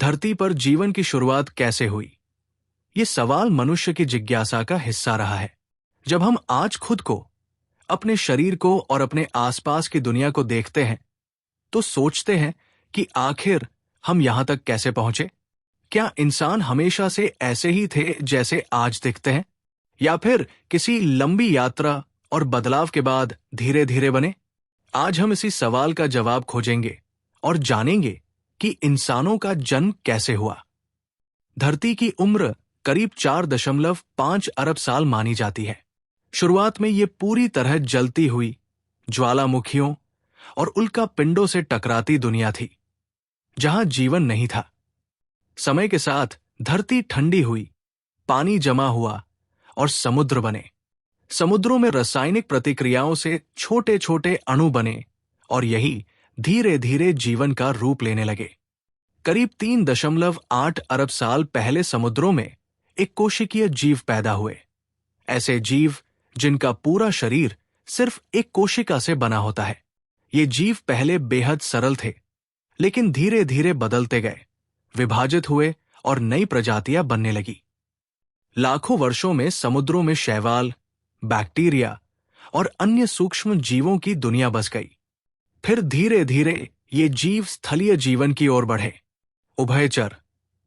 धरती पर जीवन की शुरुआत कैसे हुई? ये सवाल मनुष्य की जिज्ञासा का हिस्सा रहा है। जब हम आज खुद को, अपने शरीर को और अपने आसपास की दुनिया को देखते हैं, तो सोचते हैं कि आखिर हम यहां तक कैसे पहुंचे? क्या इंसान हमेशा से ऐसे ही थे जैसे आज दिखते हैं, या फिर किसी लंबी यात्रा और बदलाव के बाद धीरे धीरे बने? आज हम इसी सवाल का जवाब खोजेंगे और जानेंगे कि इंसानों का जन्म कैसे हुआ। धरती की उम्र करीब 4.5 अरब साल मानी जाती है। शुरुआत में ये पूरी तरह जलती हुई ज्वालामुखियों और उल्का पिंडों से टकराती दुनिया थी, जहां जीवन नहीं था। समय के साथ धरती ठंडी हुई, पानी जमा हुआ और समुद्र बने। समुद्रों में रासायनिक प्रतिक्रियाओं से छोटे छोटे अणु बने और यही धीरे धीरे जीवन का रूप लेने लगे। करीब 3.8 अरब साल पहले समुद्रों में एक कोशिकीय जीव पैदा हुए। ऐसे जीव जिनका पूरा शरीर सिर्फ एक कोशिका से बना होता है। ये जीव पहले बेहद सरल थे, लेकिन धीरे धीरे बदलते गए, विभाजित हुए और नई प्रजातियां बनने लगी। लाखों वर्षों में समुद्रों में शैवाल, बैक्टीरिया और अन्य सूक्ष्म जीवों की दुनिया बस गई। फिर धीरे धीरे ये जीव स्थलीय जीवन की ओर बढ़े। उभयचर,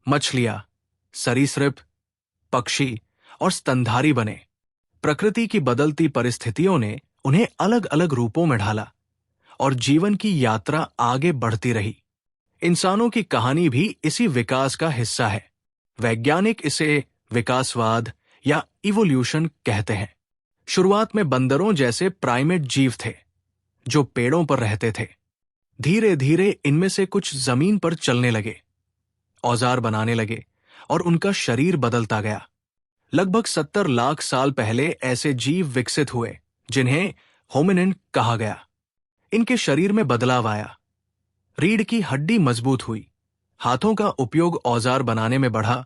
मछलियां, सरीसृप, पक्षी और स्तनधारी बने। प्रकृति की बदलती परिस्थितियों ने उन्हें अलग अलग रूपों में ढाला और जीवन की यात्रा आगे बढ़ती रही। इंसानों की कहानी भी इसी विकास का हिस्सा है। वैज्ञानिक इसे विकासवाद या इवोल्यूशन कहते हैं। शुरुआत में बंदरों जैसे प्राइमेट जीव थे, जो पेड़ों पर रहते थे। धीरे धीरे इनमें से कुछ जमीन पर चलने लगे, औजार बनाने लगे और उनका शरीर बदलता गया। लगभग 70 लाख साल पहले ऐसे जीव विकसित हुए जिन्हें होमिनिन कहा गया। इनके शरीर में बदलाव आया। रीढ़ की हड्डी मजबूत हुई, हाथों का उपयोग औजार बनाने में बढ़ा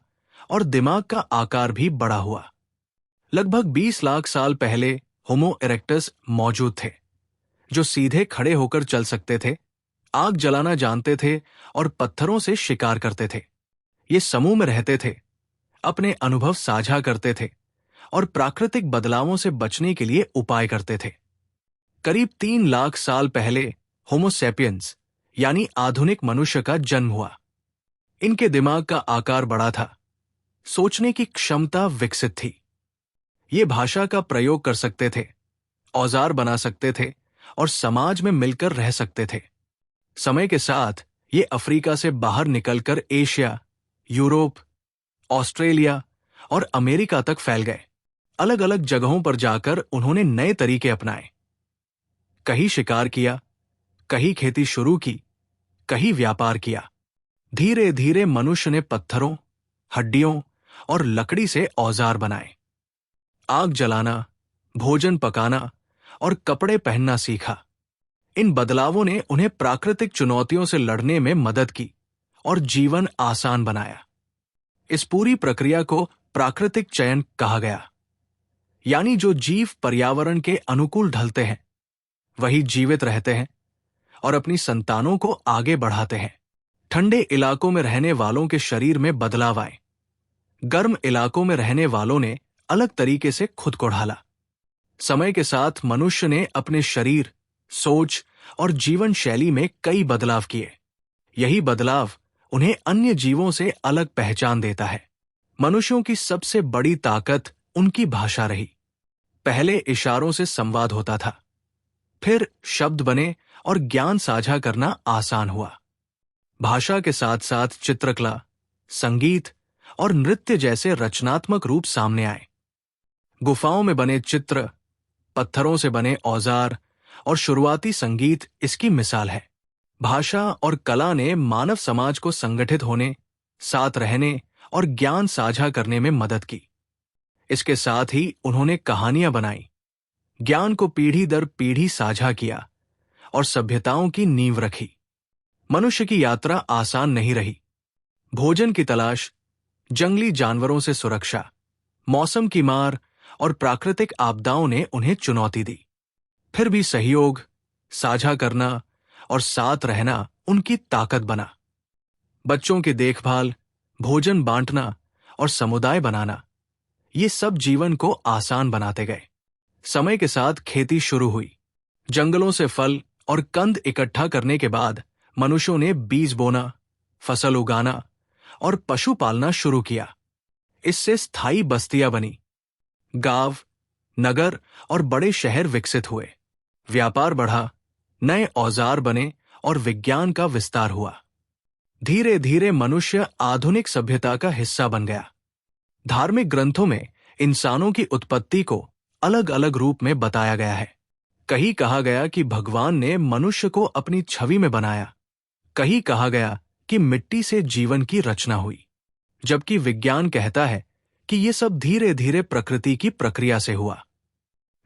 और दिमाग का आकार भी बड़ा हुआ। लगभग 20 लाख साल पहले होमो इरेक्टस मौजूद थे, जो सीधे खड़े होकर चल सकते थे, आग जलाना जानते थे और पत्थरों से शिकार करते थे। ये समूह में रहते थे, अपने अनुभव साझा करते थे और प्राकृतिक बदलावों से बचने के लिए उपाय करते थे। करीब 3 लाख साल पहले होमो सैपियंस यानी आधुनिक मनुष्य का जन्म हुआ। इनके दिमाग का आकार बड़ा था, सोचने की क्षमता विकसित थी। ये भाषा का प्रयोग कर सकते थे, औजार बना सकते थे और समाज में मिलकर रह सकते थे। समय के साथ ये अफ्रीका से बाहर निकलकर एशिया, यूरोप, ऑस्ट्रेलिया और अमेरिका तक फैल गए। अलग अलग जगहों पर जाकर उन्होंने नए तरीके अपनाए। कहीं शिकार किया, कहीं खेती शुरू की, कहीं व्यापार किया। धीरे धीरे मनुष्य ने पत्थरों, हड्डियों और लकड़ी से औजार बनाए। आग जलाना, भोजन पकाना और कपड़े पहनना सीखा। इन बदलावों ने उन्हें प्राकृतिक चुनौतियों से लड़ने में मदद की और जीवन आसान बनाया। इस पूरी प्रक्रिया को प्राकृतिक चयन कहा गया, यानी जो जीव पर्यावरण के अनुकूल ढलते हैं, वही जीवित रहते हैं और अपनी संतानों को आगे बढ़ाते हैं। ठंडे इलाकों में रहने वालों के शरीर में बदलाव आए। गर्म इलाकों में रहने वालों ने अलग तरीके से खुद को ढाला। समय के साथ मनुष्य ने अपने शरीर, सोच और जीवन शैली में कई बदलाव किए। यही बदलाव उन्हें अन्य जीवों से अलग पहचान देता है। मनुष्यों की सबसे बड़ी ताकत उनकी भाषा रही। पहले इशारों से संवाद होता था, फिर शब्द बने और ज्ञान साझा करना आसान हुआ। भाषा के साथ साथ चित्रकला, संगीत और नृत्य जैसे रचनात्मक रूप सामने आए। गुफाओं में बने चित्र, पत्थरों से बने औजार और शुरुआती संगीत इसकी मिसाल है। भाषा और कला ने मानव समाज को संगठित होने, साथ रहने और ज्ञान साझा करने में मदद की। इसके साथ ही उन्होंने कहानियां बनाई, ज्ञान को पीढ़ी दर पीढ़ी साझा किया और सभ्यताओं की नींव रखी। मनुष्य की यात्रा आसान नहीं रही। भोजन की तलाश, जंगली जानवरों से सुरक्षा, मौसम की मार और प्राकृतिक आपदाओं ने उन्हें चुनौती दी। फिर भी सहयोग, साझा करना और साथ रहना उनकी ताकत बना। बच्चों की देखभाल, भोजन बांटना और समुदाय बनाना, ये सब जीवन को आसान बनाते गए। समय के साथ खेती शुरू हुई। जंगलों से फल और कंद इकट्ठा करने के बाद मनुष्यों ने बीज बोना, फसल उगाना और पशु पालना शुरू किया। इससे स्थायी बस्तियां बनी। गांव, नगर और बड़े शहर विकसित हुए। व्यापार बढ़ा, नए औजार बने और विज्ञान का विस्तार हुआ। धीरे धीरे मनुष्य आधुनिक सभ्यता का हिस्सा बन गया। धार्मिक ग्रंथों में इंसानों की उत्पत्ति को अलग अलग रूप में बताया गया है। कहीं कहा गया कि भगवान ने मनुष्य को अपनी छवि में बनाया, कहीं कहा गया कि मिट्टी से जीवन की रचना हुई, जबकि विज्ञान कहता है कि ये सब धीरे धीरे प्रकृति की प्रक्रिया से हुआ।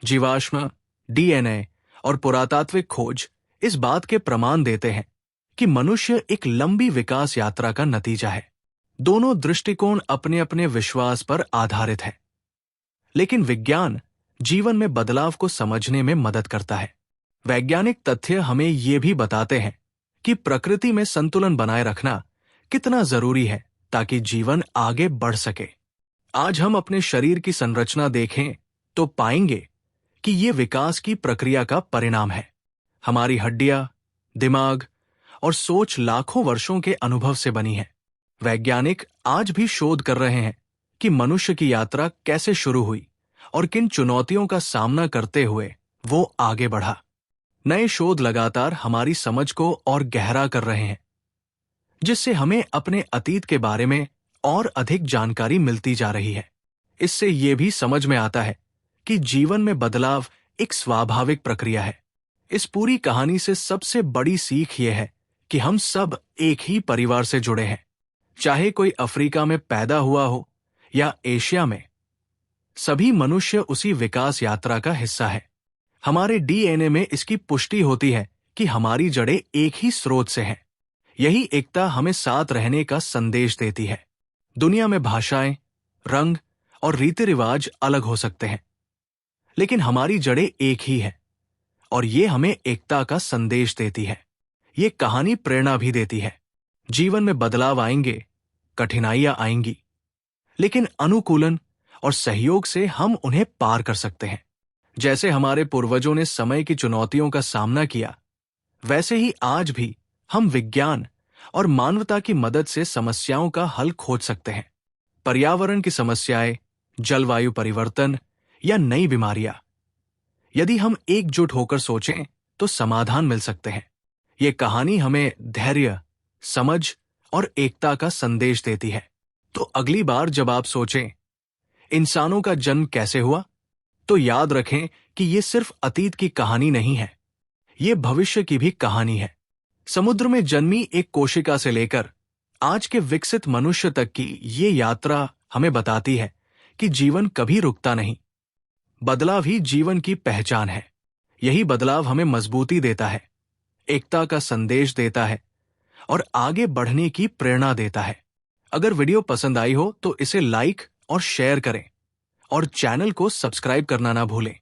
जीवाश्म, डीएनए और पुरातात्विक खोज इस बात के प्रमाण देते हैं कि मनुष्य एक लंबी विकास यात्रा का नतीजा है। दोनों दृष्टिकोण अपने अपने विश्वास पर आधारित हैं, लेकिन विज्ञान जीवन में बदलाव को समझने में मदद करता है। वैज्ञानिक तथ्य हमें ये भी बताते हैं कि प्रकृति में संतुलन बनाए रखना कितना जरूरी है ताकि जीवन आगे बढ़ सके। आज हम अपने शरीर की संरचना देखें तो पाएंगे कि ये विकास की प्रक्रिया का परिणाम है। हमारी हड्डियां, दिमाग और सोच लाखों वर्षों के अनुभव से बनी है। वैज्ञानिक आज भी शोध कर रहे हैं कि मनुष्य की यात्रा कैसे शुरू हुई और किन चुनौतियों का सामना करते हुए वो आगे बढ़ा। नए शोध लगातार हमारी समझ को और गहरा कर रहे हैं, जिससे हमें अपने अतीत के बारे में और अधिक जानकारी मिलती जा रही है। इससे ये भी समझ में आता है कि जीवन में बदलाव एक स्वाभाविक प्रक्रिया है। इस पूरी कहानी से सबसे बड़ी सीख ये है कि हम सब एक ही परिवार से जुड़े हैं, चाहे कोई अफ्रीका में पैदा हुआ हो या एशिया में। सभी मनुष्य उसी विकास यात्रा का हिस्सा है। हमारे डीएनए में इसकी पुष्टि होती है कि हमारी जड़ें एक ही स्रोत से हैं। यही एकता हमें साथ रहने का संदेश देती है। दुनिया में भाषाएं, रंग और रीति रिवाज अलग हो सकते हैं, लेकिन हमारी जड़ें एक ही है और ये हमें एकता का संदेश देती है। ये कहानी प्रेरणा भी देती है। जीवन में बदलाव आएंगे, कठिनाइयां आएंगी, लेकिन अनुकूलन और सहयोग से हम उन्हें पार कर सकते हैं। जैसे हमारे पूर्वजों ने समय की चुनौतियों का सामना किया, वैसे ही आज भी हम विज्ञान और मानवता की मदद से समस्याओं का हल खोज सकते हैं। पर्यावरण की समस्याएं, जलवायु परिवर्तन या नई बीमारियां, यदि हम एकजुट होकर सोचें तो समाधान मिल सकते हैं। ये कहानी हमें धैर्य, समझ और एकता का संदेश देती है। तो अगली बार जब आप सोचें इंसानों का जन्म कैसे हुआ, तो याद रखें कि ये सिर्फ अतीत की कहानी नहीं है, ये भविष्य की भी कहानी है। समुद्र में जन्मी एक कोशिका से लेकर आज के विकसित मनुष्य तक की ये यात्रा हमें बताती है कि जीवन कभी रुकता नहीं। बदलाव ही जीवन की पहचान है। यही बदलाव हमें मजबूती देता है, एकता का संदेश देता है और आगे बढ़ने की प्रेरणा देता है। अगर वीडियो पसंद आई हो तो इसे लाइक और शेयर करें और चैनल को सब्सक्राइब करना ना भूलें।